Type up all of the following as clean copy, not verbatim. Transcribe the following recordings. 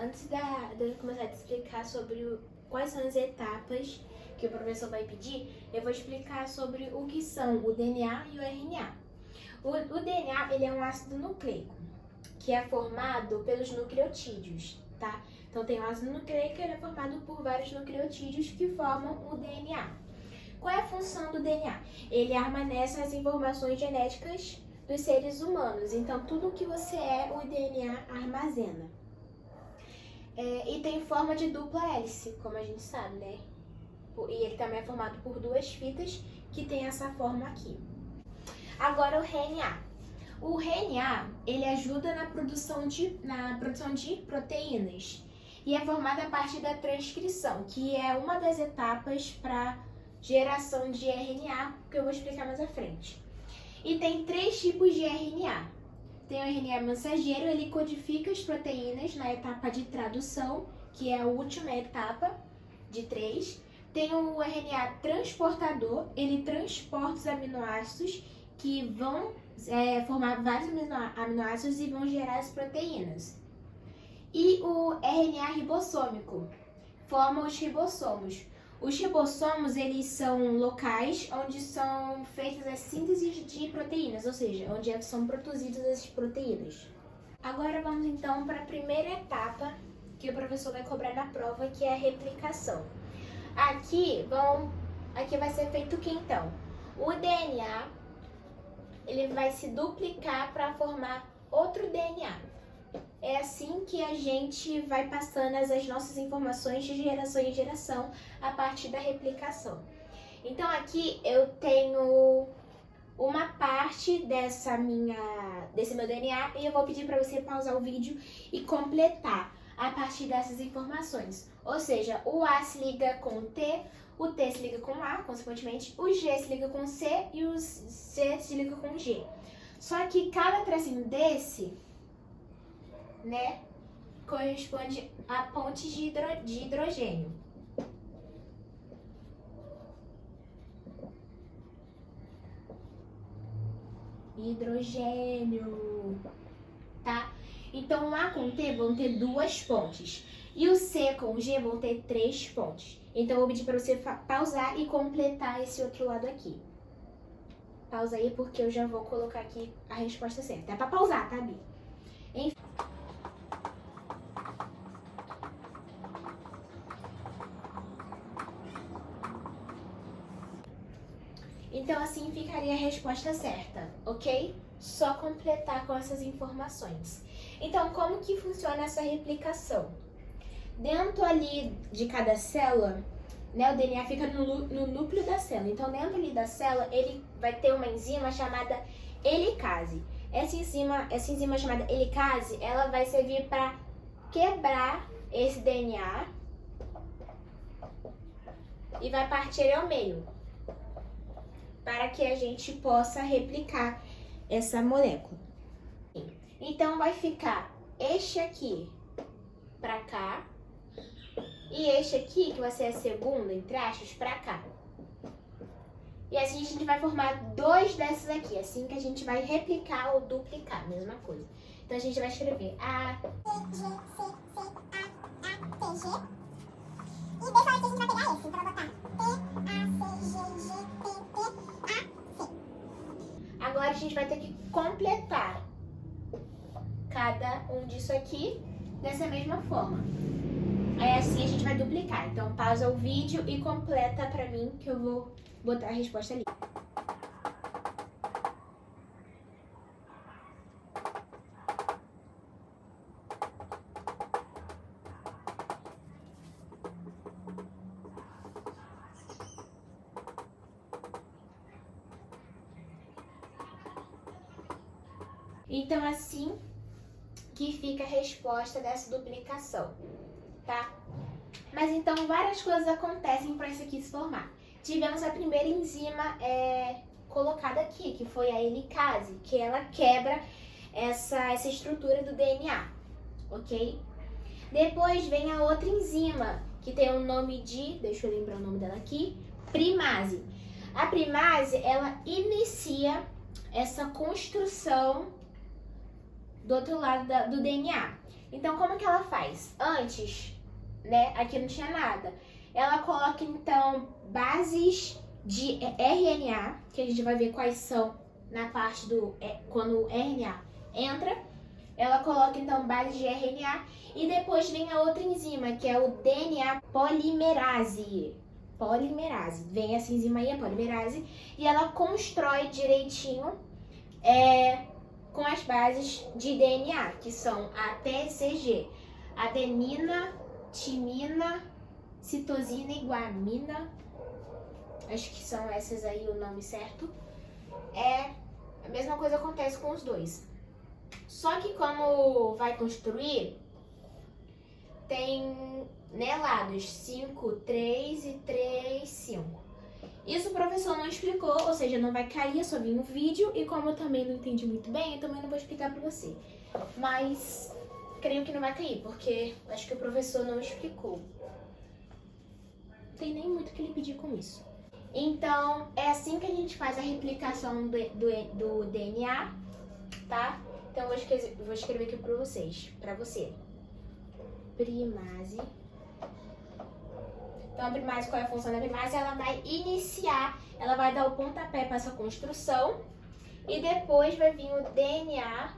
antes de eu começar a te explicar sobre quais são as etapas que o professor vai pedir, eu vou explicar sobre o que são o DNA e o RNA. O DNA ele é um ácido nucleico, que é formado pelos nucleotídeos, tá? Então tem o ácido nucleico, ele é formado por vários nucleotídeos que formam o DNA. Qual é a função do DNA? Ele armazenha as informações genéticas dos seres humanos. Então, tudo que você é, o DNA armazena. E tem forma de dupla hélice, como a gente sabe, né? E ele também é formado por duas fitas que tem essa forma aqui. Agora o RNA. O RNA, ele ajuda na produção de proteínas e é formado a partir da transcrição, que é uma das etapas para geração de RNA, que eu vou explicar mais à frente. E tem 3 tipos de RNA. Tem o RNA mensageiro, ele codifica as proteínas na etapa de tradução, que é a última etapa de 3. Tem o RNA transportador, ele transporta os aminoácidos que vão formar vários aminoácidos e vão gerar as proteínas. E o RNA ribossômico forma os ribossomos. Os ribossomos, eles são locais onde são feitas as sínteses de proteínas, ou seja, onde são produzidas as proteínas. Agora vamos então para a primeira etapa que o professor vai cobrar na prova, que é a replicação. Aqui vai ser feito o que então? O DNA, ele vai se duplicar para formar outro DNA. É assim que a gente vai passando as nossas informações de geração em geração a partir da replicação. Então aqui eu tenho uma parte desse meu DNA e eu vou pedir para você pausar o vídeo e completar a partir dessas informações. Ou seja, o A se liga com o T, o T se liga com o A, consequentemente, o G se liga com o C e o C se liga com o G. Só que cada tracinho desse, né, corresponde a pontes de hidrogênio. Hidrogênio, tá? Então, o A com o T vão ter 2 pontes e o C com o G vão ter 3 pontes. Então, eu vou pedir para você pausar e completar esse outro lado aqui. Pausa aí porque eu já vou colocar aqui a resposta certa. É para pausar, tá, Bi? Enfim. Então, assim ficaria a resposta certa, ok? Só completar com essas informações. Então, como que funciona essa replicação? Dentro ali de cada célula, né, o DNA fica no núcleo da célula. Então, dentro ali da célula, ele vai ter uma enzima chamada helicase. Essa enzima chamada helicase, ela vai servir para quebrar esse DNA e vai partir ao meio, para que a gente possa replicar essa molécula. Então, vai ficar este aqui para cá e este aqui, que vai ser a segunda, entre aspas, para cá. E assim a gente vai formar 2 desses aqui, assim que a gente vai replicar ou duplicar, mesma coisa. Então, a gente vai escrever A, T, G, C, C, A, T, G. E dessa aqui a gente vai pegar esse, então eu vou botar T, A, C, G, G, T, T, A, C. Agora a gente vai ter que completar cada um disso aqui dessa mesma forma. Aí assim a gente vai duplicar. Então pausa o vídeo e completa pra mim que eu vou botar a resposta ali. Então, assim que fica a resposta dessa duplicação, tá? Mas então, várias coisas acontecem para isso aqui se formar. Tivemos a primeira enzima colocada aqui, que foi a helicase, que ela quebra essa estrutura do DNA, ok? Depois vem a outra enzima, que tem o nome de, deixa eu lembrar o nome dela aqui, primase. A primase, ela inicia essa construção do outro lado do DNA, Então, como que ela faz? Antes, né, aqui não tinha nada. Ela coloca, então, bases de RNA, que a gente vai ver quais são na parte do... quando o RNA entra. Ela coloca, então, bases de RNA e depois vem a outra enzima, que é o DNA polimerase. Polimerase. Vem essa enzima aí, a polimerase, e ela constrói direitinho com as bases de DNA, que são a TCG, adenina, timina, citosina e guanina. Acho que são essas aí o nome certo. A mesma coisa acontece com os dois. Só que quando vai construir, tem lados 5, 3 e 3, 5. Isso o professor não explicou, ou seja, não vai cair, eu só vi um vídeo e como eu também não entendi muito bem, eu também não vou explicar pra você. Mas creio que não vai cair, porque acho que o professor não explicou. Não tem nem muito o que ele pedir com isso. Então, é assim que a gente faz a replicação do DNA, tá? Então, eu vou escrever aqui pra você. Primase. Então, a primase, qual é a função da primase? Ela vai iniciar, ela vai dar o pontapé para essa construção e depois vai vir o DNA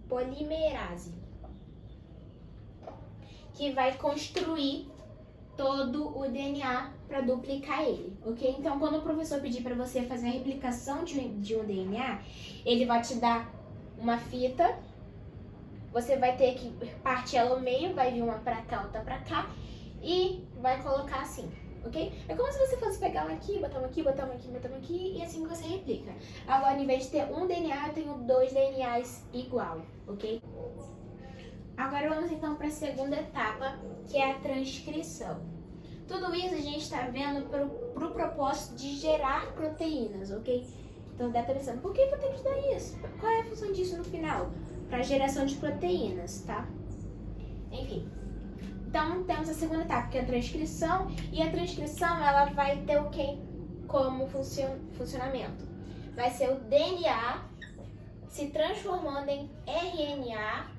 polimerase, que vai construir todo o DNA para duplicar ele, ok? Então, quando o professor pedir para você fazer a replicação de um DNA, ele vai te dar uma fita, você vai ter que partir ela ao meio, vai vir uma pra cá, outra pra cá, e vai colocar assim, ok? É como se você fosse pegar um aqui, botar um aqui, botar um aqui, botar um aqui, e assim você replica. Agora, em vez de ter um DNA, eu tenho 2 DNAs igual, ok? Agora vamos então para a segunda etapa, que é a transcrição. Tudo isso a gente está vendo pro propósito de gerar proteínas, ok? Então deve estar pensando, por que eu tenho que estudar isso? Qual é a função disso no final? Para geração de proteínas, tá? Enfim. Então temos a segunda etapa, que é a transcrição. E a transcrição, ela vai ter o quê como funcionamento? Vai ser o DNA se transformando em RNA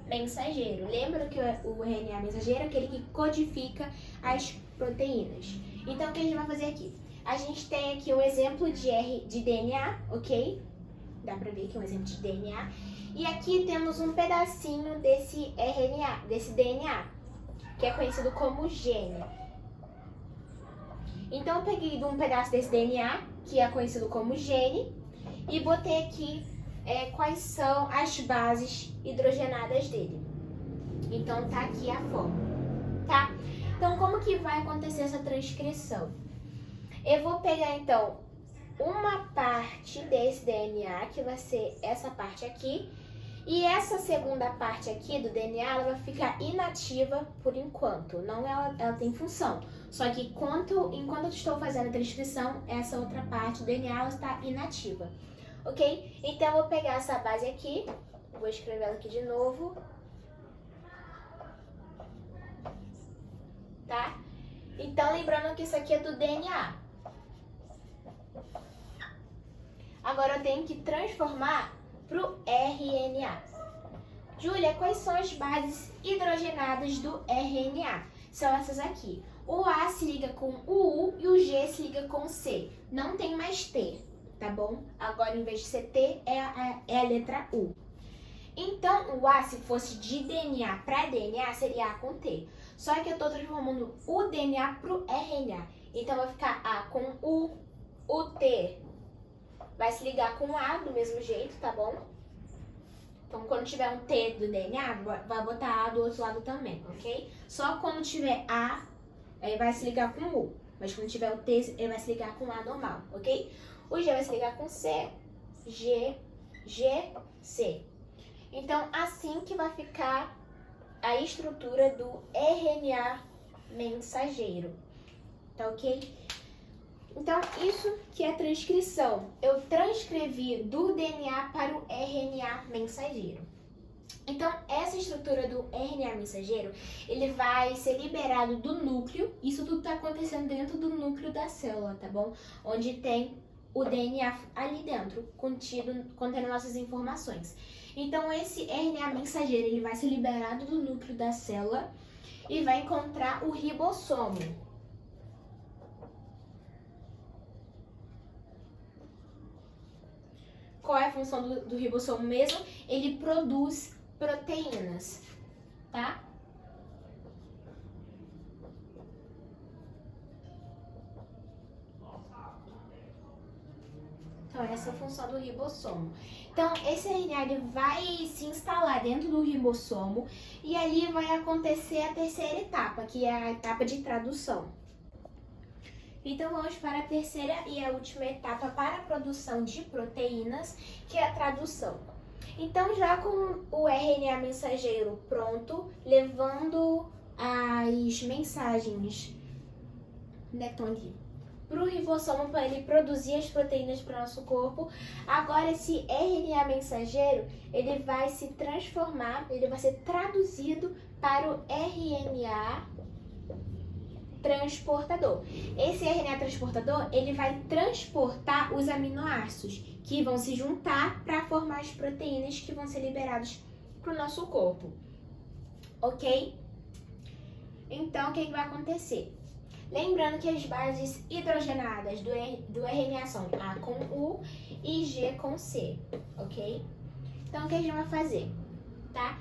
mensageiro. Lembra que o RNA mensageiro é aquele que codifica as proteínas. Então, o que a gente vai fazer aqui? A gente tem aqui um exemplo de DNA, ok? Dá pra ver aqui um exemplo de DNA. E aqui temos um pedacinho desse RNA, desse DNA, que é conhecido como gene. Então, eu peguei um pedaço desse DNA, que é conhecido como gene, e botei aqui quais são as bases hidrogenadas dele. Então, tá aqui a forma, tá? Então, como que vai acontecer essa transcrição? Eu vou pegar, então, uma parte desse DNA, que vai ser essa parte aqui, e essa segunda parte aqui do DNA, ela vai ficar inativa por enquanto. Não, ela tem função. Só que enquanto eu estou fazendo a transcrição, essa outra parte do DNA, ela está inativa. Ok? Então, eu vou pegar essa base aqui, vou escrever ela aqui de novo. Tá? Então, lembrando que isso aqui é do DNA. Agora, eu tenho que transformar para o RNA. Júlia, quais são as bases hidrogenadas do RNA? São essas aqui. O A se liga com o U e o G se liga com o C. Não tem mais T, tá bom? Agora, em vez de ser T, é a letra U. Então, o A, se fosse de DNA para DNA, seria A com T. Só que eu estou transformando o DNA para o RNA. Então, vai ficar A com U, o T vai se ligar com o A do mesmo jeito, tá bom? Então, quando tiver um T do DNA, vai botar A do outro lado também, ok? Só quando tiver A, ele vai se ligar com o U. Mas quando tiver o T, ele vai se ligar com A normal, ok? O G vai se ligar com C, G, G, C. Então, assim que vai ficar a estrutura do RNA mensageiro, tá ok? Então, isso que é transcrição. Eu transcrevi do DNA para o RNA mensageiro. Então, essa estrutura do RNA mensageiro, ele vai ser liberado do núcleo. Isso tudo está acontecendo dentro do núcleo da célula, tá bom? Onde tem o DNA ali dentro, contendo nossas informações. Então, esse RNA mensageiro ele vai ser liberado do núcleo da célula e vai encontrar o ribossomo. Qual é a função do ribossomo mesmo? Ele produz proteínas, tá? Então, essa é a função do ribossomo. Então, esse RNA ele vai se instalar dentro do ribossomo e ali vai acontecer a terceira etapa, que é a etapa de tradução. Então, vamos para a terceira e a última etapa para a produção de proteínas, que é a tradução. Então, já com o RNA mensageiro pronto, levando as mensagens, né, que estão ali, para o ribossomo para ele produzir as proteínas para o nosso corpo. Agora esse RNA mensageiro, ele vai se transformar, ele vai ser traduzido para o RNA transportador. Esse RNA transportador, ele vai transportar os aminoácidos que vão se juntar para formar as proteínas que vão ser liberadas para o nosso corpo. Ok? Então, o que vai acontecer? Lembrando que as bases hidrogenadas do RNA são A com U e G com C, ok? Então, o que a gente vai fazer, tá?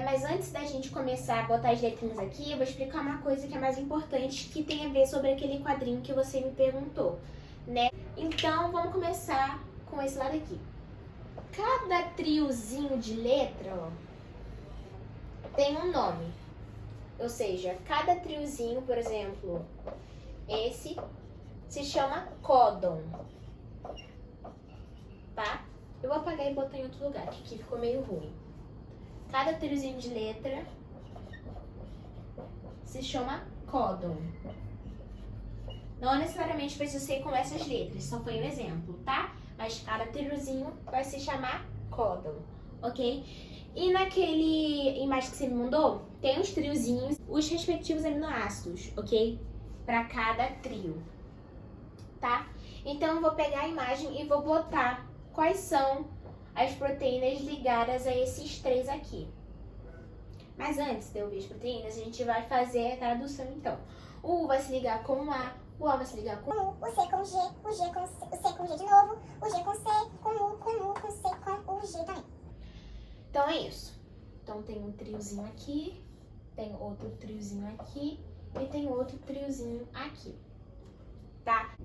Mas antes da gente começar a botar as letrinhas aqui, eu vou explicar uma coisa que é mais importante, que tem a ver sobre aquele quadrinho que você me perguntou, né? Então, vamos começar com esse lado aqui. Cada triozinho de letra, ó, tem um nome. Ou seja, cada triozinho, por exemplo, esse se chama códon, tá? Eu vou apagar e botar em outro lugar, que aqui ficou meio ruim. Cada triozinho de letra se chama códon. Não necessariamente precisa ser com essas letras, só foi um exemplo, tá? Mas cada triozinho vai se chamar códon, ok? E naquele imagem que você me mandou, tem os triozinhos, os respectivos aminoácidos, ok? Para cada trio, tá? Então eu vou pegar a imagem e vou botar quais são as proteínas ligadas a esses três aqui. Mas antes de eu ver as proteínas, a gente vai fazer a tradução então. O U vai se ligar com o A, o A vai se ligar com o U, o C com G, o G com o C com G de novo, o G com C, com U, com C, com o G também. Então é isso. Então tem um triozinho aqui, tem outro triozinho aqui e tem outro triozinho aqui, tá?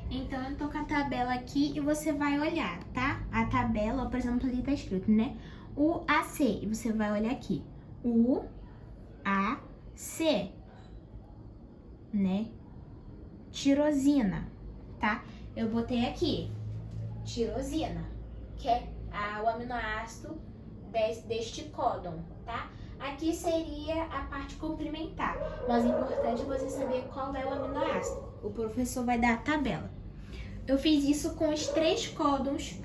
Então eu tô com a tabela aqui e você vai olhar, tá? A tabela, por exemplo, ali tá escrito, né? UAC, e você vai olhar aqui. UAC, né? Tirosina, tá? Eu botei aqui, tirosina, que é o aminoácido deste códon, tá? Aqui seria a parte complementar, mas é importante você saber qual é o aminoácido. O professor vai dar a tabela. Eu fiz isso com os 3 códons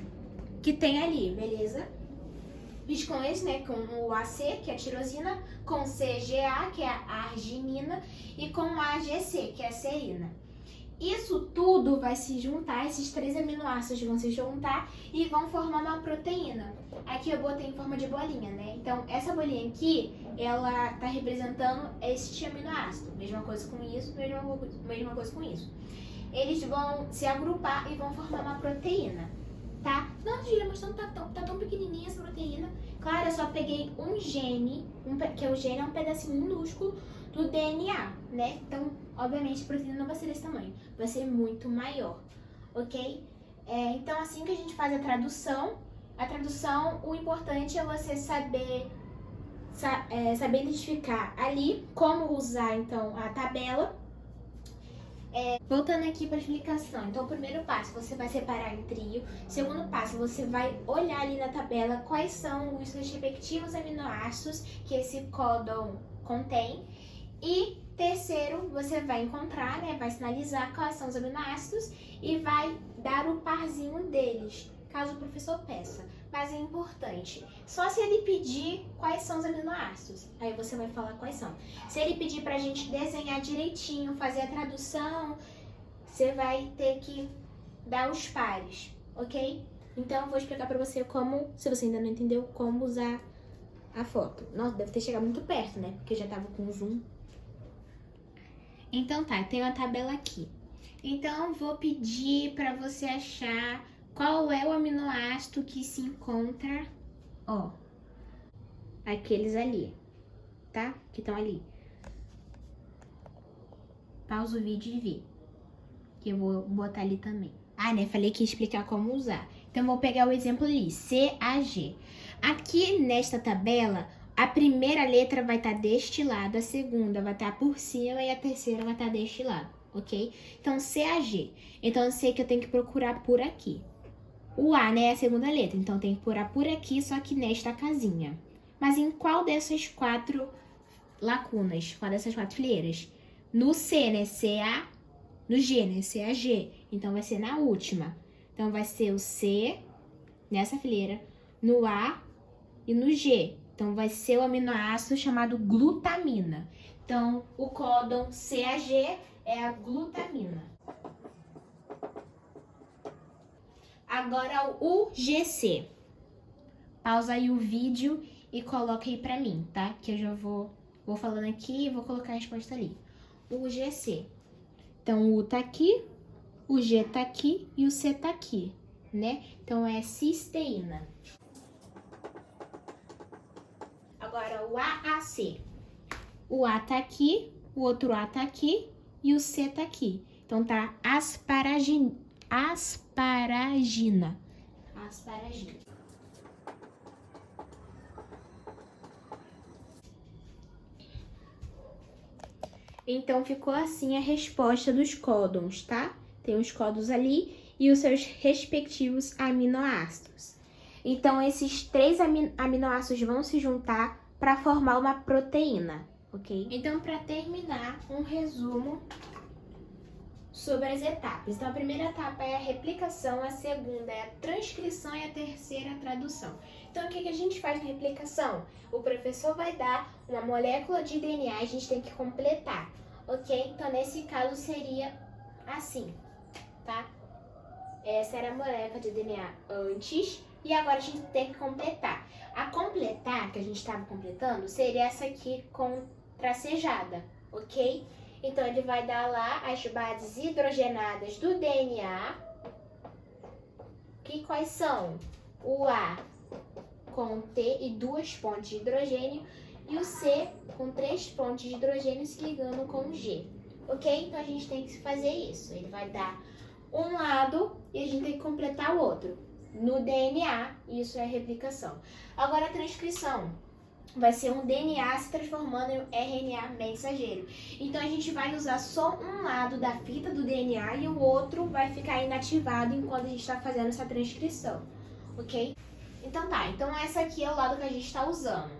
que tem ali, beleza? Fiz com esse, né, com o AC, que é a tirosina, com o CGA, que é a arginina, e com o AGC, que é a serina. Isso tudo vai se juntar, esses 3 aminoácidos vão se juntar e vão formar uma proteína. Aqui eu botei em forma de bolinha, né? Então, essa bolinha aqui, ela tá representando este aminoácido. Mesma coisa com isso, mesma coisa com isso. Eles vão se agrupar e vão formar uma proteína, tá? Não, Julia, mas tá tão pequenininha essa proteína. Claro, eu só peguei um gene, que o gene é um pedacinho minúsculo do DNA, né? Então, obviamente, a proteína não vai ser desse tamanho, vai ser muito maior, ok? Então, assim que a gente faz a tradução, o importante é você saber identificar ali como usar, então, a tabela. Voltando aqui para a explicação, então o primeiro passo você vai separar em trio, segundo passo você vai olhar ali na tabela quais são os respectivos aminoácidos que esse códon contém, e terceiro você vai encontrar, né, vai sinalizar quais são os aminoácidos e vai dar o parzinho deles, caso o professor peça. Mas é importante, só se ele pedir quais são os aminoácidos, aí você vai falar quais são. Se ele pedir pra gente desenhar direitinho, fazer a tradução você vai ter que dar os pares, ok? Então eu vou explicar pra você como, se você ainda não entendeu, como usar a foto. Nossa, deve ter chegado muito perto, né? Porque já tava com zoom. Então tá, tem uma tabela aqui. Então vou pedir pra você achar qual é o aminoácido que se encontra, ó, aqueles ali, tá? Que estão ali. Pausa o vídeo e vê, que eu vou botar ali também. Ah, né? Falei que ia explicar como usar. Então, vou pegar o exemplo ali, CAG. Aqui nesta tabela, a primeira letra vai estar deste lado, a segunda vai estar por cima e a terceira vai estar deste lado, ok? Então, CAG. Então, eu sei que eu tenho que procurar por aqui. O A, né, é a segunda letra, então tem que procurar por aqui, só que nesta casinha. Mas em qual dessas 4 lacunas, qual dessas 4 fileiras? No C, né, CA. No G, né, CAG. Então, vai ser na última. Então, vai ser o C, nessa fileira, no A e no G. Então, vai ser o aminoácido chamado glutamina. Então, o códon CAG é a glutamina. Agora, o UGC. Pausa aí o vídeo e coloca aí pra mim, tá? Que eu já vou falando aqui e vou colocar a resposta ali. O UGC. Então, o U tá aqui, o G tá aqui e o C tá aqui, né? Então, é cisteína. Agora, o AAC. O A tá aqui, o outro A tá aqui e o C tá aqui. Então, tá asparagina. Asparagina. Então, ficou assim a resposta dos códons, tá? Tem os códons ali e os seus respectivos aminoácidos. Então, esses 3 aminoácidos vão se juntar para formar uma proteína, ok? Então, para terminar, um resumo sobre as etapas. Então, a primeira etapa é a replicação, a segunda é a transcrição e a terceira a tradução. Então, o que a gente faz na replicação? O professor vai dar uma molécula de DNA e a gente tem que completar, ok? Então, nesse caso, seria assim, tá? Essa era a molécula de DNA antes e agora a gente tem que completar. A completar, que a gente estava completando, seria essa aqui com tracejada, ok? Então, ele vai dar lá as bases hidrogenadas do DNA, que quais são? O A com T e 2 pontes de hidrogênio, e o C com 3 pontes de hidrogênio se ligando com o G, ok? Então, a gente tem que fazer isso. Ele vai dar um lado e a gente tem que completar o outro. No DNA, isso é a replicação. Agora, a transcrição. Vai ser um DNA se transformando em RNA mensageiro. Então, a gente vai usar só um lado da fita do DNA e o outro vai ficar inativado enquanto a gente está fazendo essa transcrição, ok? Então tá, então essa aqui é o lado que a gente está usando,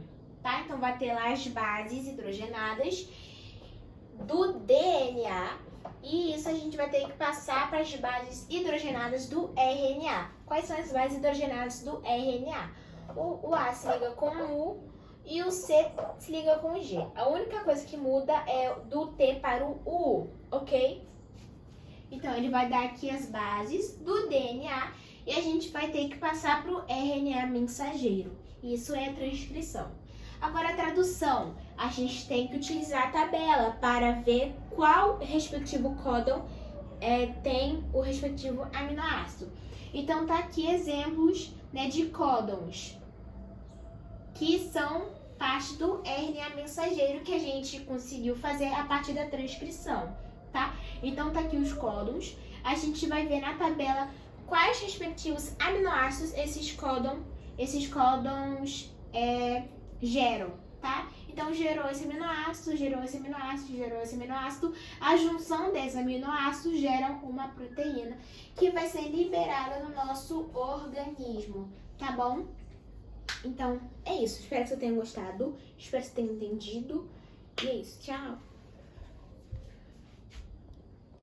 tá? Então, vai ter lá as bases hidrogenadas do DNA e isso a gente vai ter que passar para as bases hidrogenadas do RNA. Quais são as bases hidrogenadas do RNA? O A se liga com o U e o C se liga com o G. A única coisa que muda é do T para o U, ok? Então, ele vai dar aqui as bases do DNA e a gente vai ter que passar para o RNA mensageiro. Isso é a transcrição. Agora, a tradução. A gente tem que utilizar a tabela para ver qual respectivo códon tem o respectivo aminoácido. Então, tá aqui exemplos, né, de códons que são parte do RNA mensageiro que a gente conseguiu fazer a partir da transcrição, tá? Então, tá aqui os códons. A gente vai ver na tabela quais respectivos aminoácidos esses códons geram, tá? Então, gerou esse aminoácido, gerou esse aminoácido, gerou esse aminoácido. A junção desses aminoácidos gera uma proteína que vai ser liberada no nosso organismo, tá bom? Então, é isso. Espero que você tenha gostado. Espero que você tenha entendido. E é isso. Tchau!